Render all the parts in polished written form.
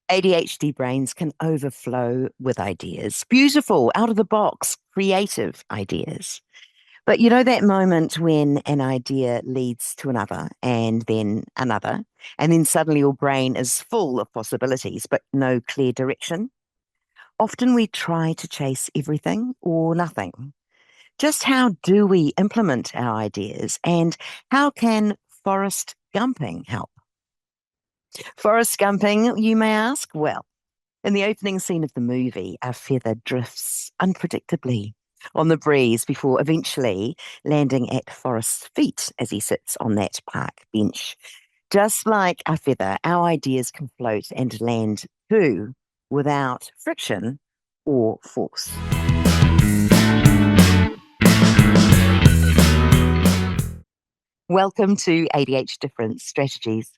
ADHD brains can overflow with ideas, beautiful, out of the box, creative ideas. But you know that moment when an idea leads to another, and then suddenly your brain is full of possibilities, but no clear direction? Often we try to chase everything or nothing. Just how do we implement our ideas, and how can Forrest Gumping help? Forrest Gumping, you may ask? Well, in the opening scene of the movie, a feather drifts unpredictably on the breeze before eventually landing at Forrest's feet as he sits on that park bench. Just like a feather, our ideas can float and land too without friction or force. Welcome to ADHDifference Strategies.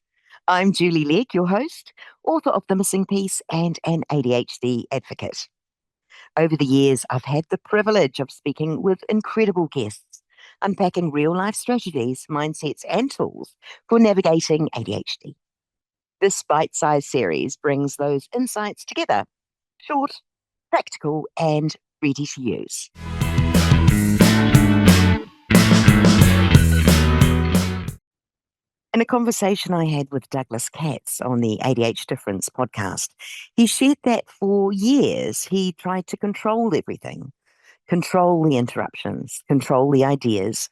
I'm Julie Legg, your host, author of The Missing Piece and an ADHD advocate. Over the years, I've had the privilege of speaking with incredible guests, unpacking real life strategies, mindsets, and tools for navigating ADHD. This bite-sized series brings those insights together, short, practical, and ready to use. In a conversation I had with Douglas Katz on the ADHDifference podcast, he shared that for years he tried to control everything, control the interruptions, control the ideas,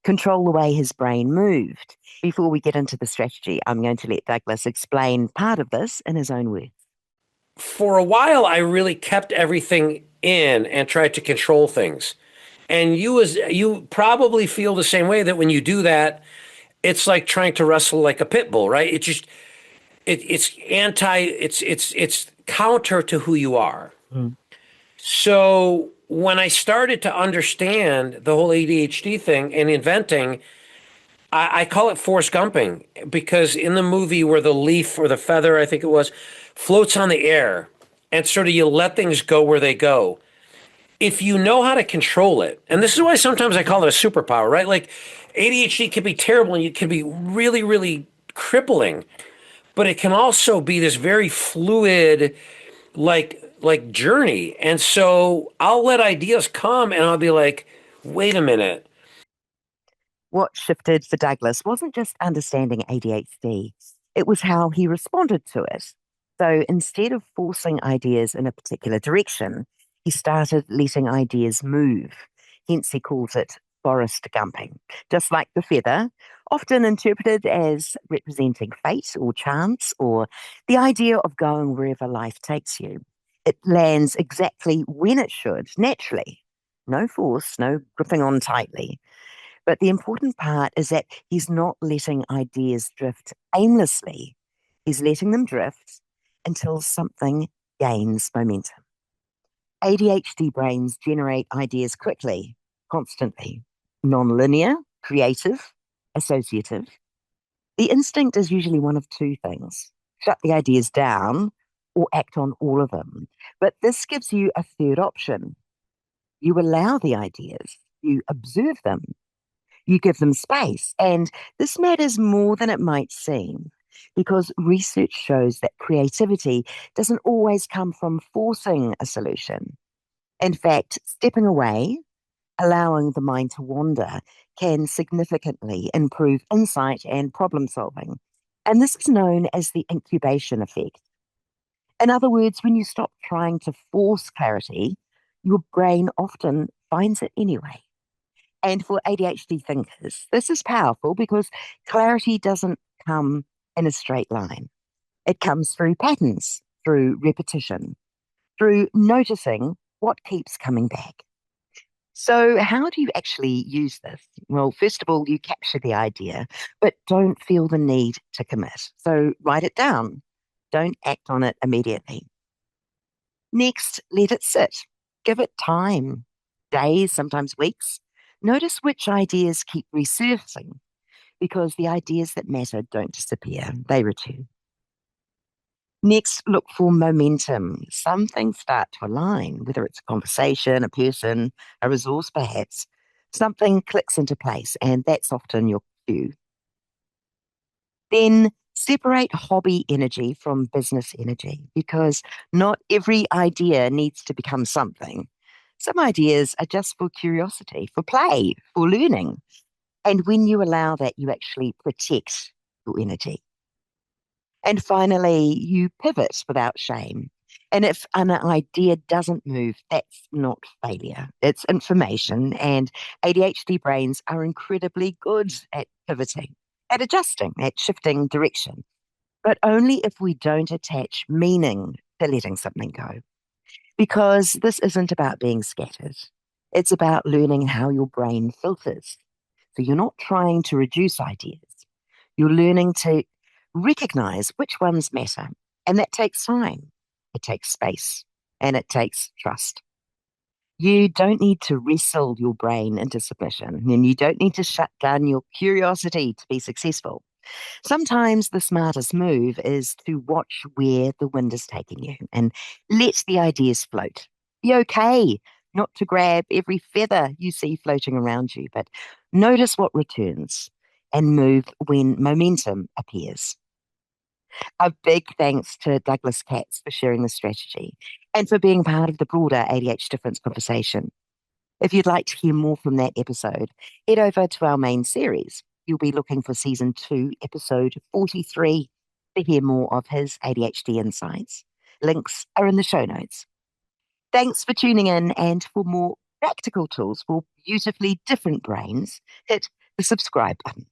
control the way his brain moved. Before we get into the strategy, I'm going to let Douglas explain part of this in his own words. For a while, I really kept everything in and tried to control things. And you probably feel the same way, that when you do that, it's like trying to wrestle like a pit bull, right? It's counter to who you are. Mm. So when I started to understand the whole ADHD thing and inventing, I call it Forrest Gumping, because in the movie where the leaf or the feather, I think it was, floats on the air and sort of you let things go where they go. If you know how to control it, and this is why sometimes I call it a superpower, right? Like ADHD can be terrible and it can be really, really crippling, but it can also be this very fluid, like journey. And so I'll let ideas come and I'll be like, wait a minute. What shifted for Douglas wasn't just understanding ADHD, it was how he responded to it. So instead of forcing ideas in a particular direction, he started letting ideas move. Hence, he calls it forest gumping. Just like the feather, often interpreted as representing fate or chance or the idea of going wherever life takes you. It lands exactly when it should, naturally. No force, no gripping on tightly. But the important part is that he's not letting ideas drift aimlessly. He's letting them drift until something gains momentum. ADHD brains generate ideas quickly, constantly, non-linear, creative, associative. The instinct is usually one of two things: shut the ideas down or act on all of them. But this gives you a third option. You allow the ideas, you observe them, you give them space. And this matters more than it might seem, because research shows that creativity doesn't always come from forcing a solution. In fact, stepping away, allowing the mind to wander, can significantly improve insight and problem solving. And this is known as the incubation effect. In other words, when you stop trying to force clarity, your brain often finds it anyway. And for ADHD thinkers, this is powerful because clarity doesn't come in a straight line. It comes through patterns, through repetition, through noticing what keeps coming back. So, how do you actually use this? Well, first of all, you capture the idea, but don't feel the need to commit. So, write it down. Don't act on it immediately. Next, let it sit. Give it time, days, sometimes weeks. Notice which ideas keep resurfacing, because the ideas that matter don't disappear, they return. Next, look for momentum. Some things start to align, whether it's a conversation, a person, a resource perhaps. Something clicks into place, and that's often your cue. Then Separate hobby energy from business energy because not every idea needs to become something. Some ideas are just for curiosity, for play, for learning. And when you allow that, you actually protect your energy. And finally, you pivot without shame. And if an idea doesn't move, that's not failure, it's information. And ADHD brains are incredibly good at pivoting, at adjusting, at shifting direction, but only if we don't attach meaning to letting something go. Because this isn't about being scattered, it's about learning how your brain filters. So you're not trying to reduce ideas, you're learning to recognize which ones matter. And that takes time, it takes space, and it takes trust. You don't need to wrestle your brain into submission, and you don't need to shut down your curiosity to be successful. Sometimes the smartest move is to watch where the wind is taking you and let the ideas float. Be okay not to grab every feather you see floating around you, but notice what returns and move when momentum appears. A big thanks to Douglas Katz for sharing this strategy and for being part of the broader ADHD difference conversation. If you'd like to hear more from that episode, head over to our main series. You'll be looking for season 2, episode 43, to hear more of his ADHD insights. Links are in the show notes. Thanks for tuning in, and for more practical tools for beautifully different brains, hit the subscribe button.